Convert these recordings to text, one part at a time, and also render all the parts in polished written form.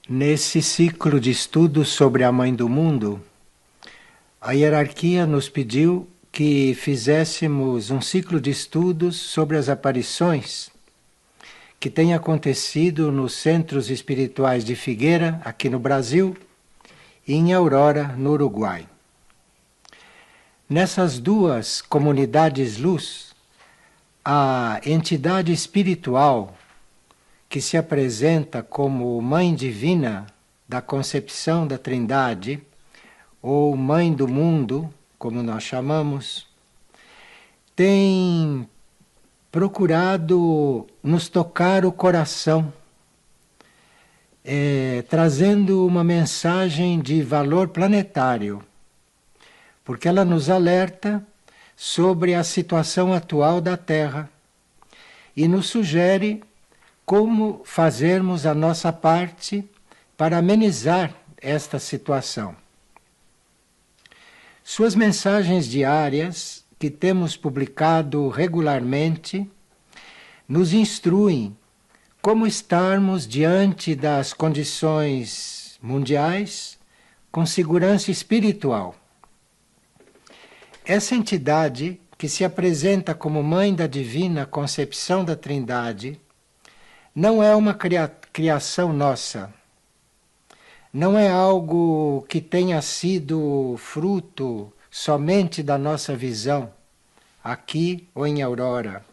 Nesse ciclo de estudos sobre a Mãe do Mundo, a hierarquia nos pediu que fizéssemos um ciclo de estudos sobre as aparições que têm acontecido nos centros espirituais de Figueira, aqui no Brasil, e em Aurora, no Uruguai. Nessas duas comunidades luz, a entidade espiritual que se apresenta como Mãe Divina da Concepção da Trindade, ou Mãe do Mundo, como nós chamamos, tem procurado nos tocar o coração, trazendo uma mensagem de valor planetário, porque ela nos alerta sobre a situação atual da Terra e nos sugere como fazermos a nossa parte para amenizar esta situação. Suas mensagens diárias, que temos publicado regularmente, nos instruem como estarmos diante das condições mundiais com segurança espiritual. Essa entidade, que se apresenta como Mãe da Divina Concepção da Trindade, não é uma criação nossa. Não é algo que tenha sido fruto somente da nossa visão, aqui ou em Aurora,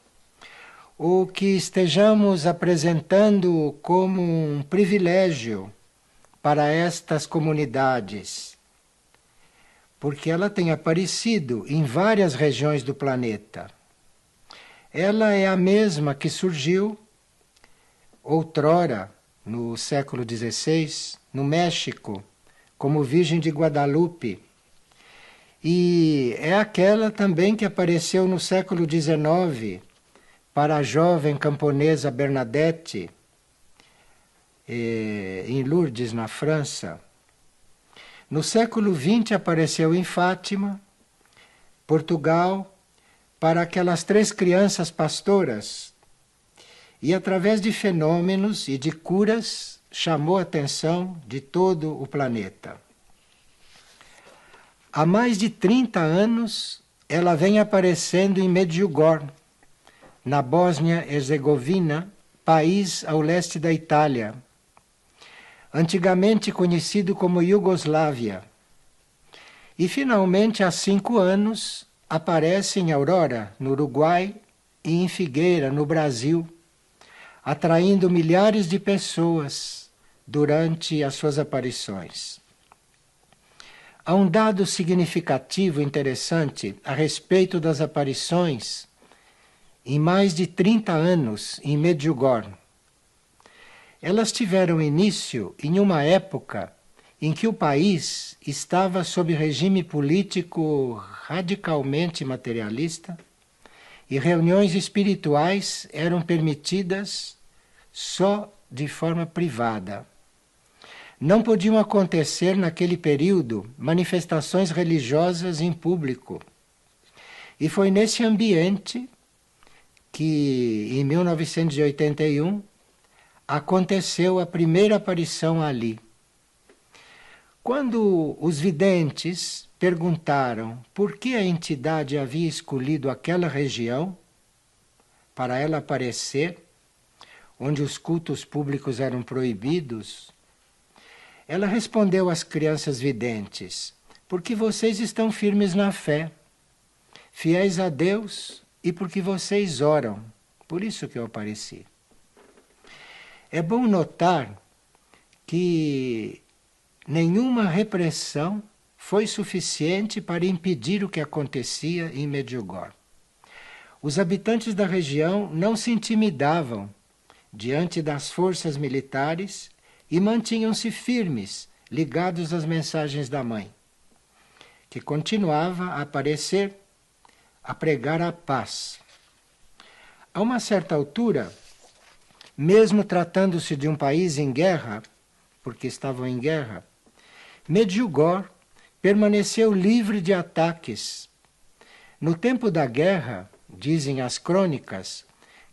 ou que estejamos apresentando como um privilégio para estas comunidades, porque ela tem aparecido em várias regiões do planeta. Ela é a mesma que surgiu outrora, no século XVI, no México, como Virgem de Guadalupe. E é aquela também que apareceu no século XIX para a jovem camponesa Bernadette, em Lourdes, na França. No século XX apareceu em Fátima, Portugal, para aquelas 3 crianças pastoras. E através de fenômenos e de curas, chamou a atenção de todo o planeta. Há mais de 30 anos, ela vem aparecendo em Medjugorje, na Bósnia-Herzegovina, país ao leste da Itália, antigamente conhecido como Iugoslávia. E finalmente, há 5 anos, aparece em Aurora, no Uruguai, e em Figueira, no Brasil, atraindo milhares de pessoas durante as suas aparições. Há um dado significativo interessante a respeito das aparições em mais de 30 anos em Medjugorje. Elas tiveram início em uma época em que o país estava sob regime político radicalmente materialista e reuniões espirituais eram permitidas só de forma privada. Não podiam acontecer naquele período manifestações religiosas em público. E foi nesse ambiente que, em 1981, aconteceu a primeira aparição ali. Quando os videntes perguntaram por que a entidade havia escolhido aquela região para ela aparecer, onde os cultos públicos eram proibidos, ela respondeu às crianças videntes: porque vocês estão firmes na fé, fiéis a Deus, e porque vocês oram, por isso que eu apareci. É bom notar que nenhuma repressão foi suficiente para impedir o que acontecia em Medjugorje. Os habitantes da região não se intimidavam diante das forças militares e mantinham-se firmes, ligados às mensagens da Mãe, que continuava a aparecer, a pregar a paz. A uma certa altura, mesmo tratando-se de um país em guerra, porque estavam em guerra, Medjugorje permaneceu livre de ataques. No tempo da guerra, dizem as crônicas,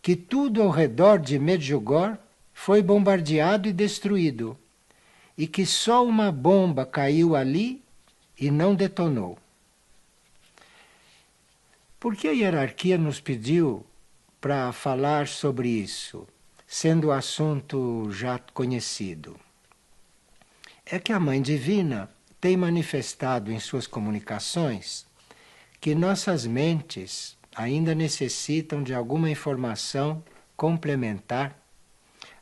que tudo ao redor de Medjugorje foi bombardeado e destruído, e que só uma bomba caiu ali e não detonou. Por que a hierarquia nos pediu para falar sobre isso, sendo o assunto já conhecido? É que a Mãe Divina tem manifestado em suas comunicações que nossas mentes ainda necessitam de alguma informação complementar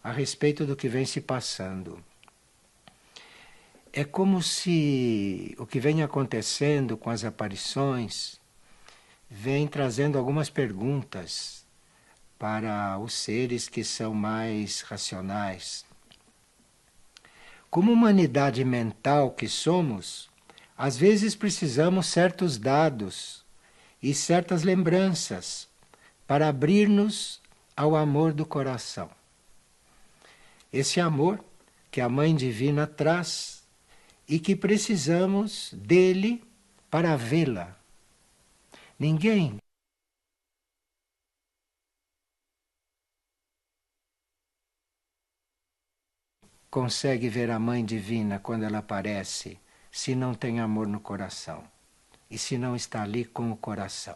a respeito do que vem se passando. É como se o que vem acontecendo com as aparições vem trazendo algumas perguntas para os seres que são mais racionais. Como humanidade mental que somos, às vezes precisamos certos dados e certas lembranças para abrir-nos ao amor do coração. Esse amor que a Mãe Divina traz e que precisamos dele para vê-la. Ninguém consegue ver a Mãe Divina quando ela aparece se não tem amor no coração e se não está ali com o coração.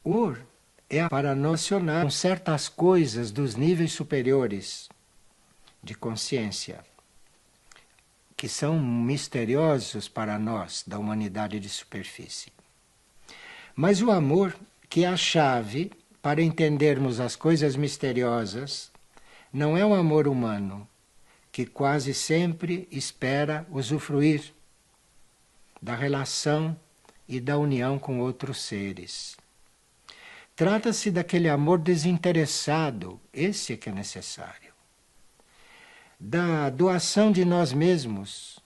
O amor é para nos relacionar com certas coisas dos níveis superiores de consciência, que são misteriosos para nós, da humanidade de superfície. Mas o amor, que é a chave para entendermos as coisas misteriosas, não é o amor humano, que quase sempre espera usufruir da relação e da união com outros seres. Trata-se daquele amor desinteressado, esse é que é necessário. Da doação de nós mesmos,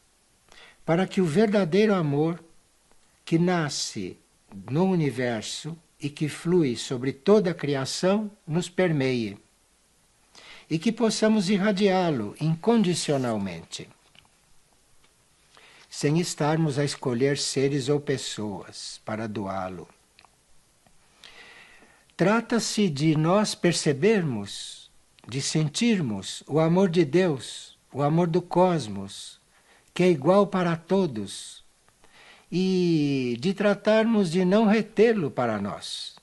para que o verdadeiro amor que nasce no universo e que flui sobre toda a criação nos permeie e que possamos irradiá-lo incondicionalmente, sem estarmos a escolher seres ou pessoas para doá-lo. Trata-se de nós percebermos, de sentirmos o amor de Deus, o amor do cosmos, que é igual para todos, e de tratarmos de não retê-lo para nós.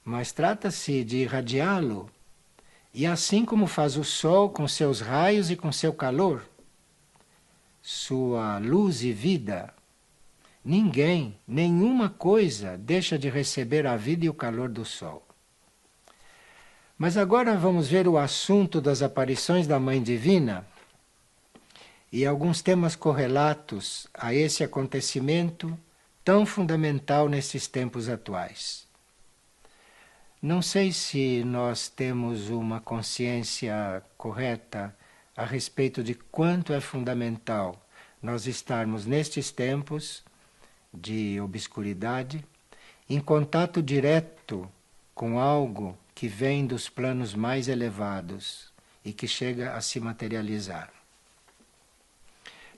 Mas trata-se de irradiá-lo, e assim como faz o sol com seus raios e com seu calor, sua luz e vida, ninguém, nenhuma coisa deixa de receber a vida e o calor do sol. Mas agora vamos ver o assunto das aparições da Mãe Divina e alguns temas correlatos a esse acontecimento tão fundamental nesses tempos atuais. Não sei se nós temos uma consciência correta a respeito de quanto é fundamental nós estarmos nestes tempos de obscuridade, em contato direto com algo que vem dos planos mais elevados e que chega a se materializar.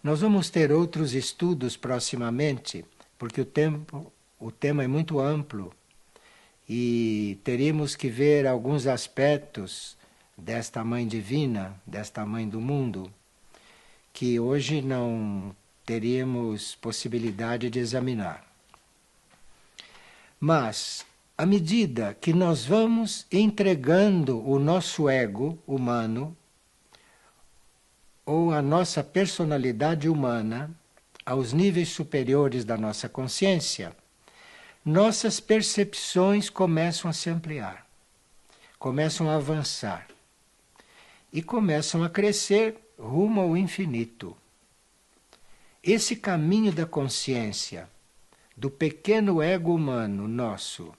Nós vamos ter outros estudos proximamente, porque o tema é muito amplo e teríamos que ver alguns aspectos desta Mãe Divina, desta Mãe do Mundo, que hoje não teríamos possibilidade de examinar. Mas, à medida que nós vamos entregando o nosso ego humano, ou a nossa personalidade humana, aos níveis superiores da nossa consciência, nossas percepções começam a se ampliar, começam a avançar e começam a crescer rumo ao infinito. Esse caminho da consciência, do pequeno ego humano nosso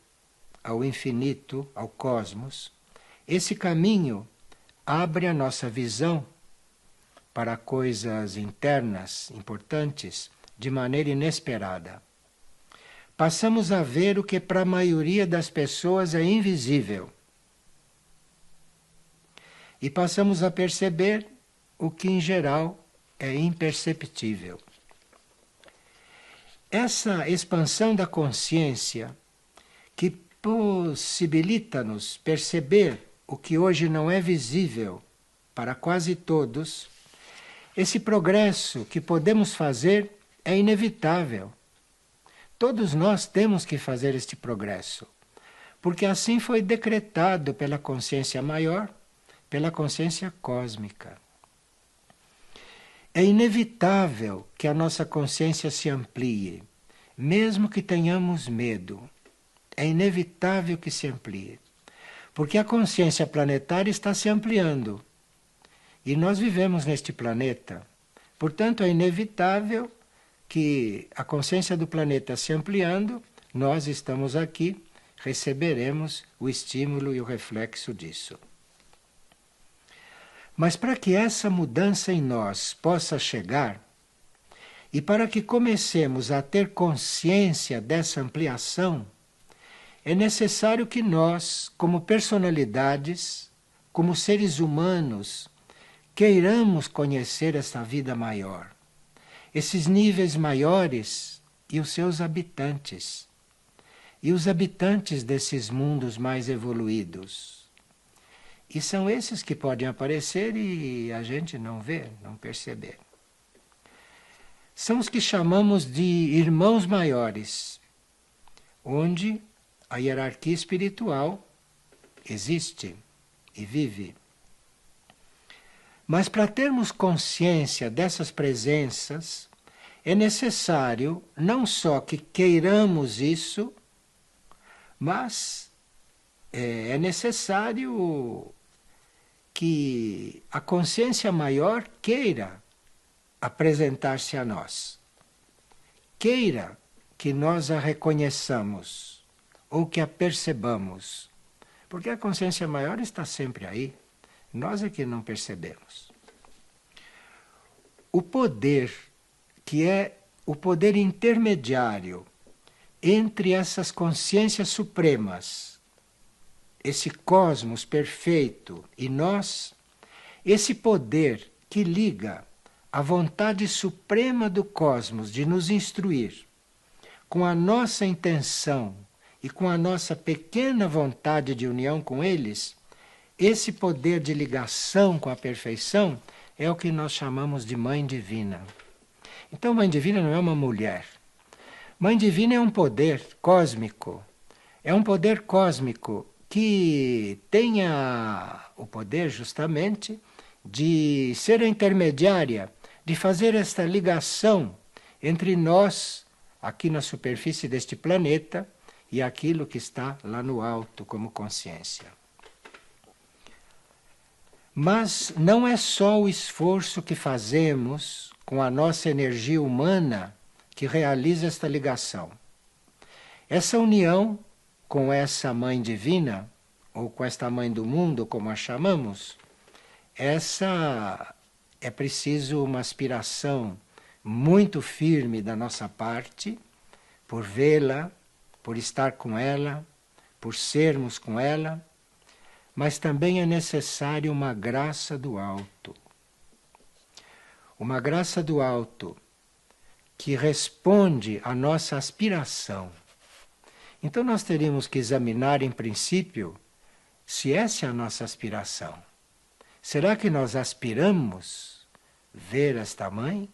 ao infinito, ao cosmos, esse caminho abre a nossa visão para coisas internas importantes de maneira inesperada. Passamos a ver o que para a maioria das pessoas é invisível. E passamos a perceber o que em geral é imperceptível. Essa expansão da consciência que possibilita-nos perceber o que hoje não é visível para quase todos, esse progresso que podemos fazer é inevitável. Todos nós temos que fazer este progresso, porque assim foi decretado pela consciência maior, pela consciência cósmica. É inevitável que a nossa consciência se amplie, mesmo que tenhamos medo. É inevitável que se amplie, porque a consciência planetária está se ampliando. E nós vivemos neste planeta. Portanto, é inevitável que a consciência do planeta se ampliando, nós estamos aqui, receberemos o estímulo e o reflexo disso. Mas para que essa mudança em nós possa chegar, e para que comecemos a ter consciência dessa ampliação, é necessário que nós, como personalidades, como seres humanos, queiramos conhecer essa vida maior, esses níveis maiores e os seus habitantes, e os habitantes desses mundos mais evoluídos. E são esses que podem aparecer e a gente não vê, não perceber. São os que chamamos de irmãos maiores, onde a hierarquia espiritual existe e vive. Mas para termos consciência dessas presenças, é necessário não só que queiramos isso, mas é necessário que a consciência maior queira apresentar-se a nós. Queira que nós a reconheçamos ou que a percebamos. Porque a consciência maior está sempre aí. Nós é que não percebemos. O poder, que é o poder intermediário entre essas consciências supremas, esse cosmos perfeito e nós, esse poder que liga a vontade suprema do cosmos de nos instruir com a nossa intenção e com a nossa pequena vontade de união com eles, esse poder de ligação com a perfeição é o que nós chamamos de Mãe Divina. Então, Mãe Divina não é uma mulher. Mãe Divina é um poder cósmico. É um poder cósmico que tem o poder justamente de ser a intermediária, de fazer esta ligação entre nós, aqui na superfície deste planeta, e aquilo que está lá no alto como consciência. Mas não é só o esforço que fazemos com a nossa energia humana que realiza esta ligação. Essa união com essa Mãe Divina, ou com esta Mãe do Mundo, como a chamamos, essa é preciso uma aspiração muito firme da nossa parte, por vê-la, por estar com ela, por sermos com ela, mas também é necessário uma graça do alto. Uma graça do alto que responde à nossa aspiração. Então nós teríamos que examinar, em princípio, se essa é a nossa aspiração. Será que nós aspiramos ver esta mãe?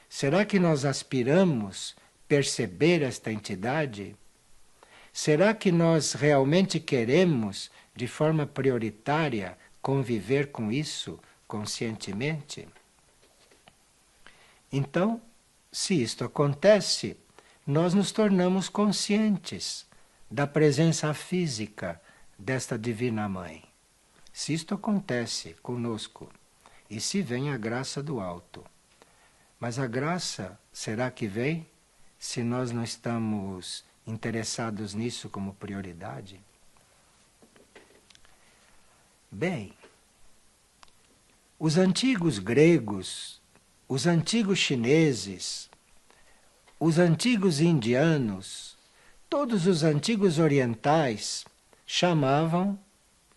Será que nós aspiramos perceber esta entidade? Será que nós realmente queremos, de forma prioritária, conviver com isso conscientemente? Então, se isto acontece, nós nos tornamos conscientes da presença física desta Divina Mãe. Se isto acontece conosco, e se vem a graça do alto. Mas a graça, será que vem se nós não estamos interessados nisso como prioridade? Bem, os antigos gregos, os antigos chineses, os antigos indianos, todos os antigos orientais chamavam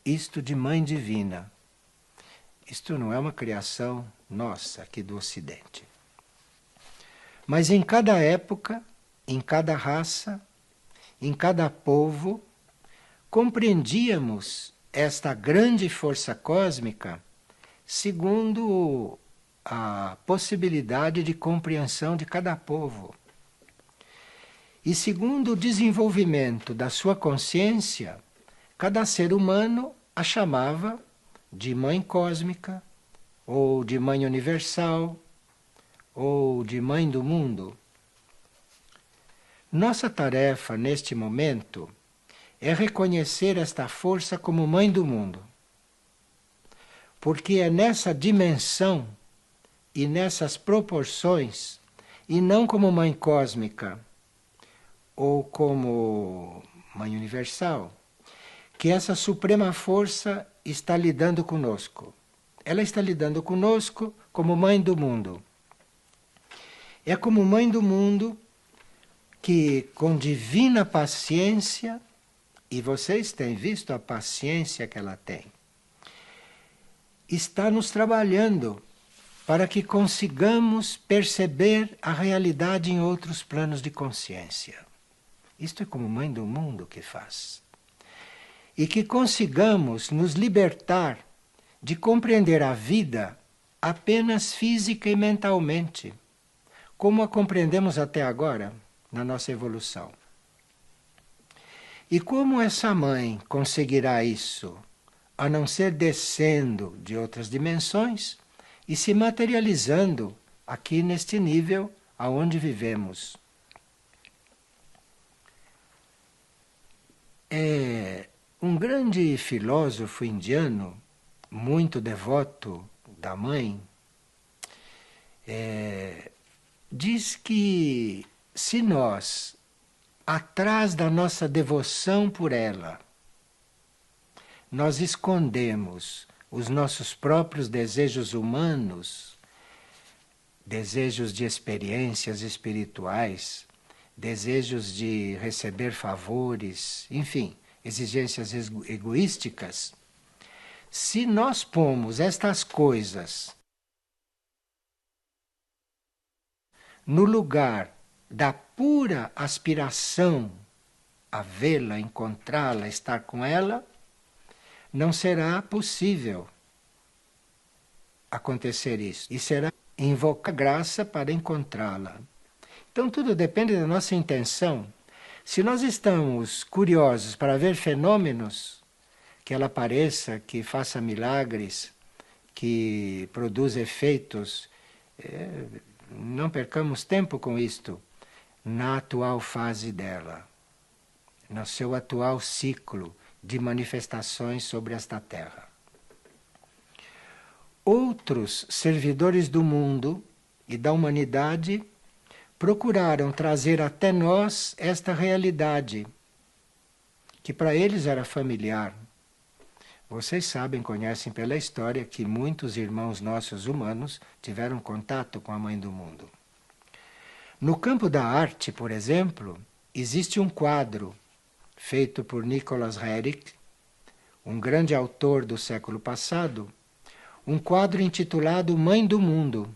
isto de Mãe Divina. Isto não é uma criação nossa aqui do Ocidente. Mas em cada época, em cada raça, em cada povo, compreendíamos esta grande força cósmica segundo a possibilidade de compreensão de cada povo. E segundo o desenvolvimento da sua consciência, cada ser humano a chamava de mãe cósmica, ou de mãe universal, ou de mãe do mundo. Nossa tarefa neste momento é reconhecer esta força como mãe do mundo. Porque é nessa dimensão e nessas proporções, e não como mãe cósmica ou como mãe universal, que essa suprema força está lidando conosco. Ela está lidando conosco como mãe do mundo. É como mãe do mundo que, com divina paciência, e vocês têm visto a paciência que ela tem, está nos trabalhando para que consigamos perceber a realidade em outros planos de consciência. Isto é como mãe do mundo que faz. E que consigamos nos libertar de compreender a vida apenas física e mentalmente, como a compreendemos até agora na nossa evolução. E como essa mãe conseguirá isso, a não ser descendo de outras dimensões e se materializando aqui neste nível aonde vivemos? Um grande filósofo indiano, muito devoto da mãe, diz que se nós, atrás da nossa devoção por ela, nós escondemos os nossos próprios desejos humanos, desejos de experiências espirituais, desejos de receber favores, enfim, exigências egoísticas, se nós pomos estas coisas no lugar da pura aspiração a vê-la, encontrá-la, estar com ela, não será possível acontecer isso. E será invocar graça para encontrá-la. Então tudo depende da nossa intenção. Se nós estamos curiosos para ver fenômenos, que ela apareça, que faça milagres, que produza efeitos, não percamos tempo com isto na atual fase dela, no seu atual ciclo de manifestações sobre esta terra. Outros servidores do mundo e da humanidade procuraram trazer até nós esta realidade, que para eles era familiar. Vocês sabem, conhecem pela história que muitos irmãos nossos humanos tiveram contato com a Mãe do Mundo. No campo da arte, por exemplo, existe um quadro feito por Nicholas Roerich, um grande autor do século passado, um quadro intitulado Mãe do Mundo,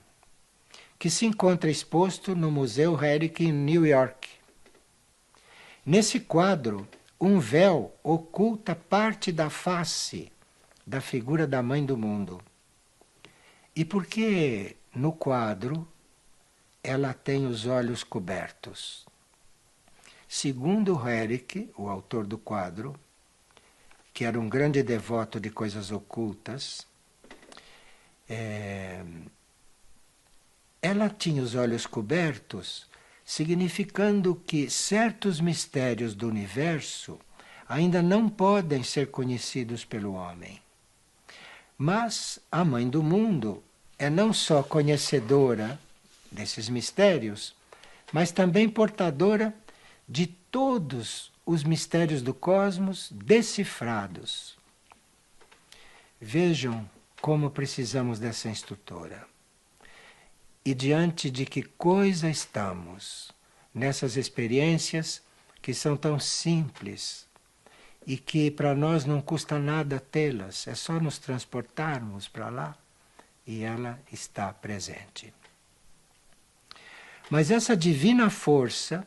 que se encontra exposto no Museu Roerich em New York. Nesse quadro, um véu oculta parte da face da figura da Mãe do Mundo. E por que no quadro ela tem os olhos cobertos? Segundo Roerich, o autor do quadro, que era um grande devoto de coisas ocultas, ela tinha os olhos cobertos, significando que certos mistérios do universo ainda não podem ser conhecidos pelo homem. Mas a Mãe do Mundo é não só conhecedora desses mistérios, mas também portadora de todos os mistérios do cosmos decifrados. Vejam como precisamos dessa instrutora. E diante de que coisa estamos nessas experiências que são tão simples e que para nós não custa nada tê-las, é só nos transportarmos para lá e ela está presente. Mas essa divina força,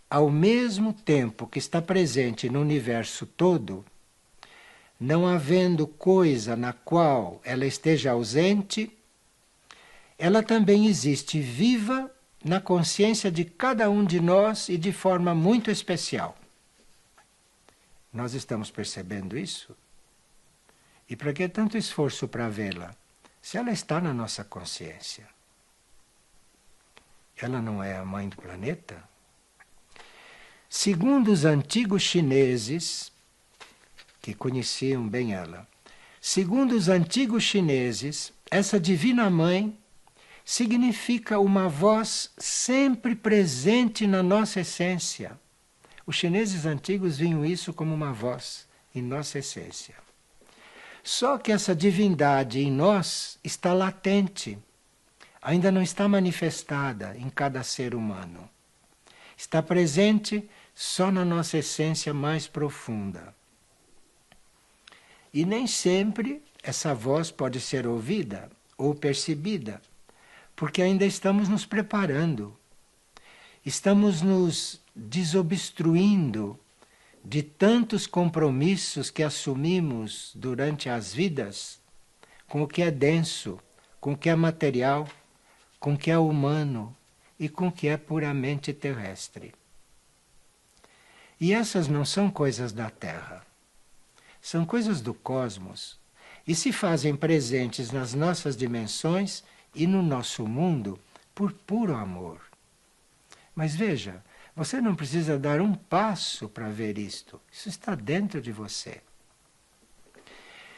ao mesmo tempo que está presente no universo todo, não havendo coisa na qual ela esteja ausente, ela também existe viva na consciência de cada um de nós e de forma muito especial. Nós estamos percebendo isso? E para que tanto esforço para vê-la? Se ela está na nossa consciência. Ela não é a mãe do planeta? Segundo os antigos chineses, que conheciam bem ela, segundo os antigos chineses, essa divina mãe significa uma voz sempre presente na nossa essência. Os chineses antigos viam isso como uma voz em nossa essência. Só que essa divindade em nós está latente, ainda não está manifestada em cada ser humano. Está presente só na nossa essência mais profunda. E nem sempre essa voz pode ser ouvida ou percebida, porque ainda estamos nos preparando, estamos nos desobstruindo de tantos compromissos que assumimos durante as vidas com o que é denso, com o que é material, com o que é humano e com o que é puramente terrestre. E essas não são coisas da Terra, são coisas do cosmos e se fazem presentes nas nossas dimensões e no nosso mundo por puro amor. Mas veja, você não precisa dar um passo para ver isto. Isso está dentro de você.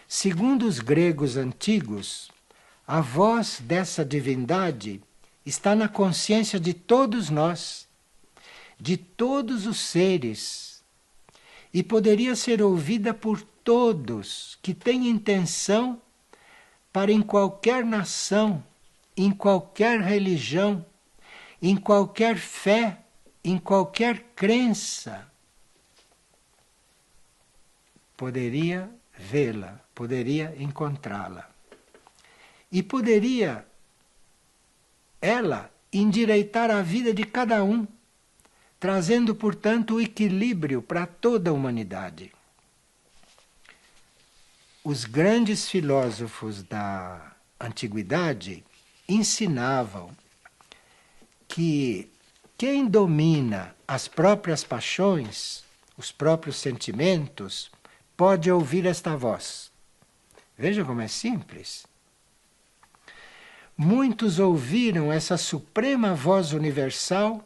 Segundo os gregos antigos, a voz dessa divindade está na consciência de todos nós, de todos os seres, e poderia ser ouvida por todos que têm intenção para em qualquer nação, em qualquer religião, em qualquer fé, em qualquer crença, poderia vê-la, poderia encontrá-la. E poderia ela endireitar a vida de cada um, trazendo, portanto, o equilíbrio para toda a humanidade. Os grandes filósofos da antiguidade ensinavam que quem domina as próprias paixões, os próprios sentimentos, pode ouvir esta voz. Veja como é simples. Muitos ouviram essa suprema voz universal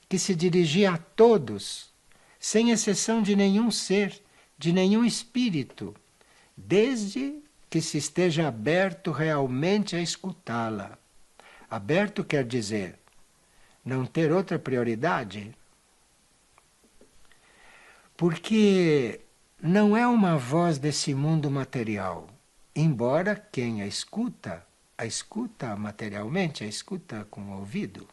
que se dirigia a todos, sem exceção de nenhum ser, de nenhum espírito, desde que se esteja aberto realmente a escutá-la. Aberto quer dizer não ter outra prioridade. Porque não é uma voz desse mundo material, embora quem a escuta materialmente, a escuta com o ouvido.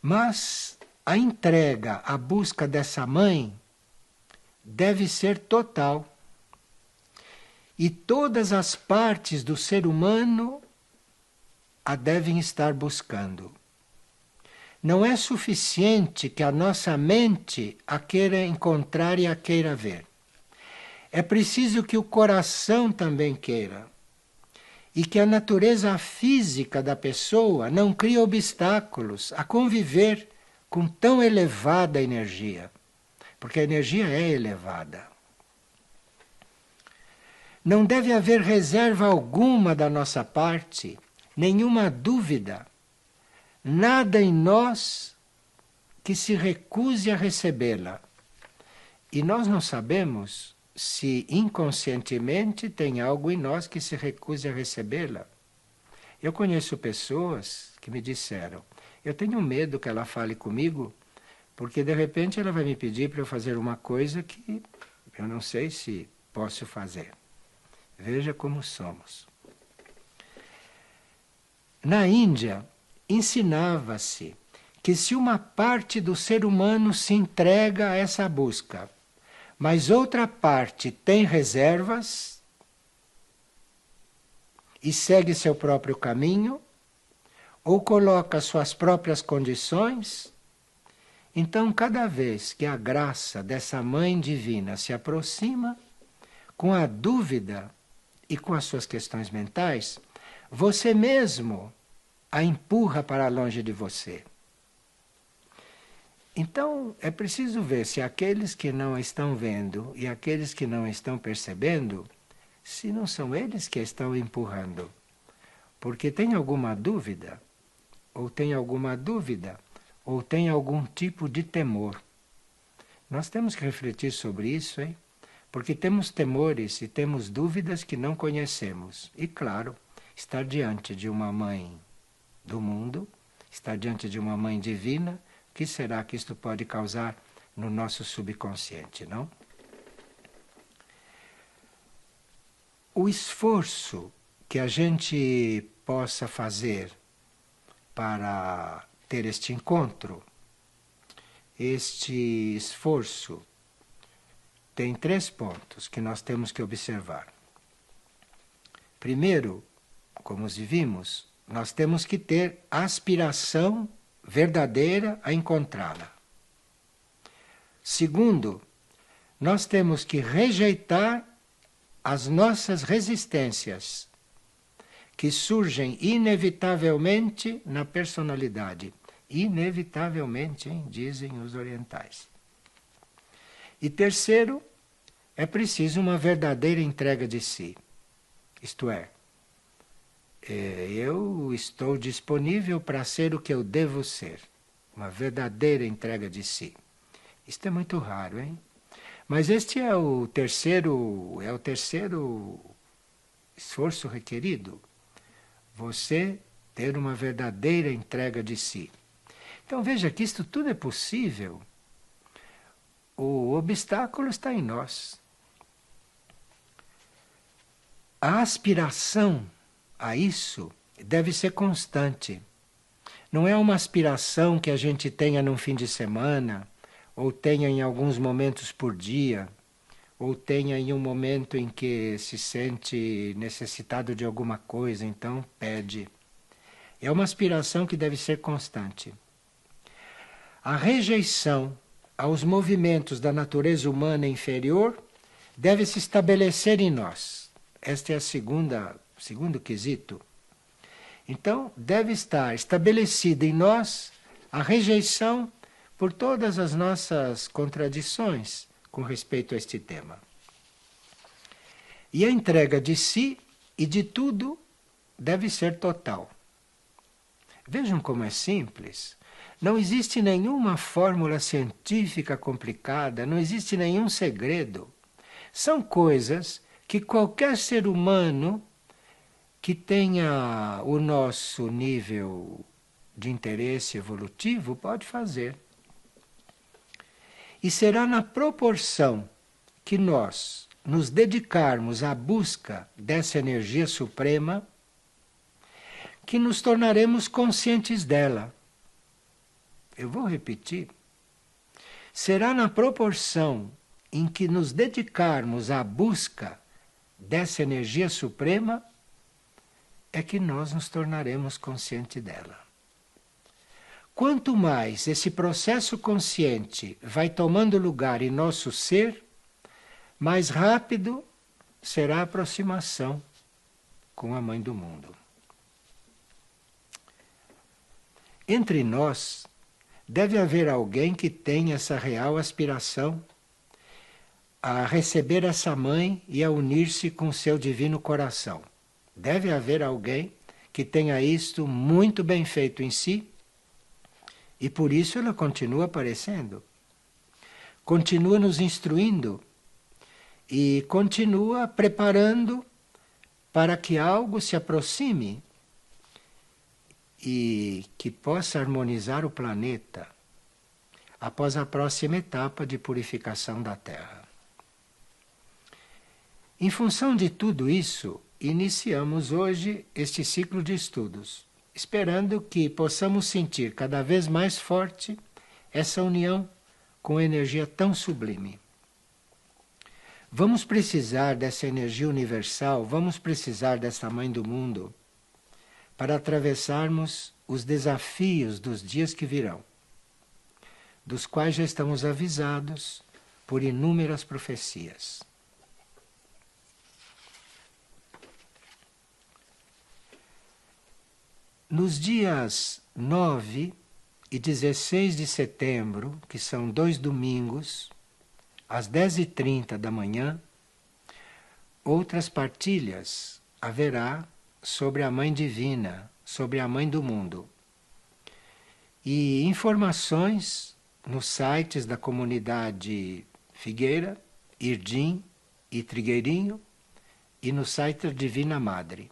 Mas a entrega, a busca dessa mãe deve ser total. E todas as partes do ser humano a devem estar buscando. Não é suficiente que a nossa mente a queira encontrar e a queira ver. É preciso que o coração também queira. E que a natureza física da pessoa não crie obstáculos a conviver com tão elevada energia. Porque a energia é elevada. Não deve haver reserva alguma da nossa parte, nenhuma dúvida, nada em nós que se recuse a recebê-la. E nós não sabemos se inconscientemente tem algo em nós que se recuse a recebê-la. Eu conheço pessoas que me disseram, eu tenho medo que ela fale comigo, porque de repente ela vai me pedir para eu fazer uma coisa que eu não sei se posso fazer. Veja como somos. Na Índia, ensinava-se que se uma parte do ser humano se entrega a essa busca, mas outra parte tem reservas e segue seu próprio caminho, ou coloca suas próprias condições, Então, cada vez que a graça dessa Mãe Divina se aproxima, com a dúvida e com as suas questões mentais, você mesmo a empurra para longe de você. Então, é preciso ver se aqueles que não estão vendo e aqueles que não estão percebendo, se não são eles que estão empurrando. Porque tem alguma dúvida, ou tem alguma dúvida, ou tem algum tipo de temor. Nós temos que refletir sobre isso, hein? Porque temos temores e temos dúvidas que não conhecemos. E, claro, estar diante de uma mãe do mundo, estar diante de uma mãe divina, o que será que isto pode causar no nosso subconsciente, não? O esforço que a gente possa fazer para ter este encontro, este esforço tem 3 pontos que nós temos que observar. Primeiro, como vimos, nós temos que ter aspiração verdadeira a encontrá-la. Segundo, nós temos que rejeitar as nossas resistências, que surgem inevitavelmente na personalidade. Inevitavelmente, hein, dizem os orientais. E terceiro, é preciso uma verdadeira entrega de si. Isto é, eu estou disponível para ser o que eu devo ser. Uma verdadeira entrega de si. Isto é muito raro, hein? Mas este é o terceiro esforço requerido. Você ter uma verdadeira entrega de si. Então veja que isto tudo é possível. O obstáculo está em nós. A aspiração a isso deve ser constante. Não é uma aspiração que a gente tenha num fim de semana, ou tenha em alguns momentos por dia, ou tenha em um momento em que se sente necessitado de alguma coisa, então pede. É uma aspiração que deve ser constante. A rejeição aos movimentos da natureza humana inferior deve se estabelecer em nós. Este é o segundo quesito. Então, deve estar estabelecida em nós a rejeição por todas as nossas contradições com respeito a este tema. E a entrega de si e de tudo deve ser total. Vejam como é simples. Não existe nenhuma fórmula científica complicada, não existe nenhum segredo. São coisas que qualquer ser humano que tenha o nosso nível de interesse evolutivo pode fazer. E será na proporção que nós nos dedicarmos à busca dessa energia suprema que nos tornaremos conscientes dela. Eu vou repetir. Será na proporção em que nos dedicarmos à busca dessa energia suprema é que nós nos tornaremos conscientes dela. Quanto mais esse processo consciente vai tomando lugar em nosso ser, mais rápido será a aproximação com a Mãe do Mundo. Entre nós, deve haver alguém que tenha essa real aspiração a receber essa Mãe e a unir-se com seu divino coração. Deve haver alguém que tenha isto muito bem feito em si e por isso ela continua aparecendo. Continua nos instruindo e continua preparando para que algo se aproxime e que possa harmonizar o planeta após a próxima etapa de purificação da Terra. Em função de tudo isso, iniciamos hoje este ciclo de estudos, esperando que possamos sentir cada vez mais forte essa união com energia tão sublime. Vamos precisar dessa energia universal, vamos precisar dessa Mãe do Mundo para atravessarmos os desafios dos dias que virão. dos quais já estamos avisados por inúmeras profecias. Nos dias 9 e 16 de setembro, que são 2 domingos, às 10h30 da manhã, outras partilhas haverá sobre a Mãe Divina, sobre a Mãe do Mundo. E informações nos sites da comunidade Figueira, Irdim e Trigueirinho e no site da Divina Madre,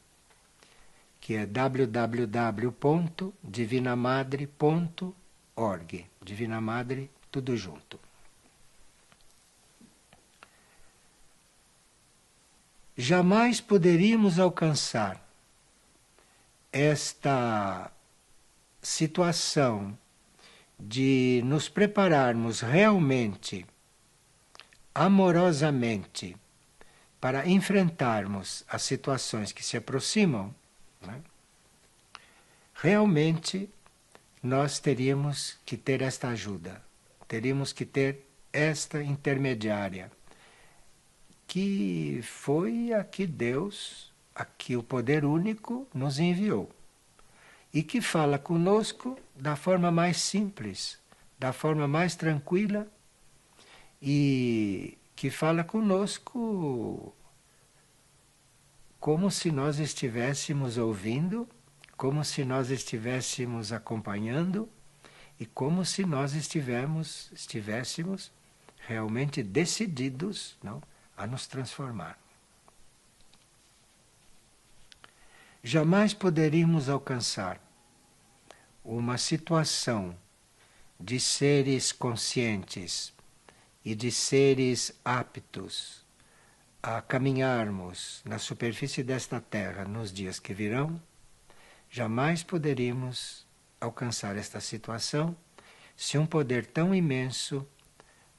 que é www.divinamadre.org. Divina Madre, tudo junto. Jamais poderíamos alcançar esta situação de nos prepararmos realmente, amorosamente, para enfrentarmos as situações que se aproximam, né? Realmente nós teríamos que ter esta ajuda, teríamos que ter esta intermediária, que foi a que Deus, a que o Poder Único nos enviou. E que fala conosco da forma mais simples, da forma mais tranquila, e que fala conosco como se nós estivéssemos ouvindo, como se nós estivéssemos acompanhando e como se nós estivéssemos realmente decididos, não, a nos transformar. Jamais poderíamos alcançar uma situação de seres conscientes e de seres aptos a caminharmos na superfície desta terra nos dias que virão, jamais poderíamos alcançar esta situação se um poder tão imenso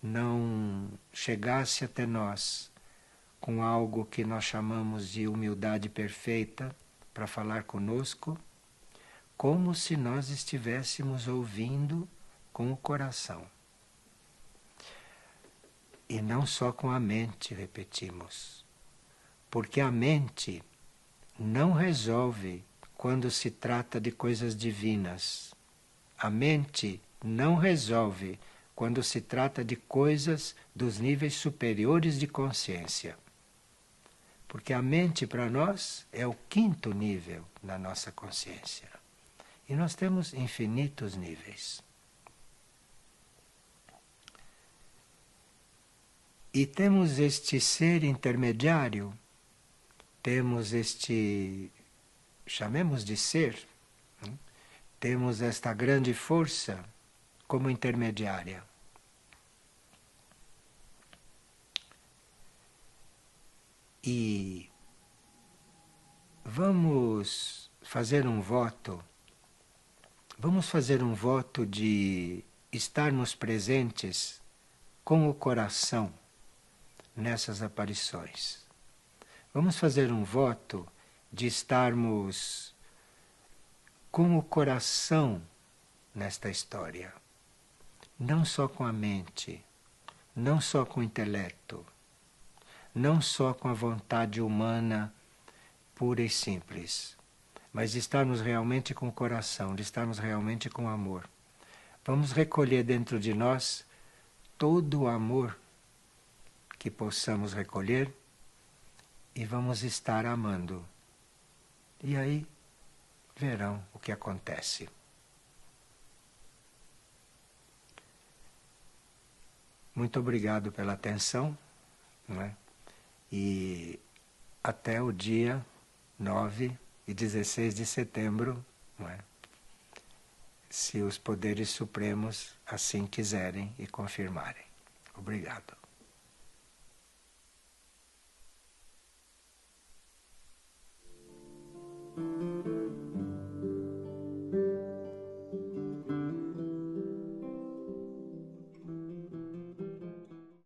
não chegasse até nós com algo que nós chamamos de humildade perfeita para falar conosco, como se nós estivéssemos ouvindo com o coração. E não só com a mente, repetimos. Porque a mente não resolve quando se trata de coisas divinas. A mente não resolve quando se trata de coisas dos níveis superiores de consciência. Porque a mente, para nós, é o 5º nível da nossa consciência. E nós temos infinitos níveis. E temos este ser intermediário, temos este, chamemos de ser, né? Temos esta grande força como intermediária. E vamos fazer um voto de estarmos presentes com o coração nessas aparições. Vamos fazer um voto de estarmos com o coração nesta história, não só com a mente, não só com o intelecto, não só com a vontade humana pura e simples, mas de estarmos realmente com o coração, de estarmos realmente com amor. Vamos recolher dentro de nós todo o amor que possamos recolher e vamos estar amando. E aí verão o que acontece. Muito obrigado pela atenção, não é? E até o dia 9 e 16 de setembro, não é? Se os poderes supremos assim quiserem e confirmarem. Obrigado.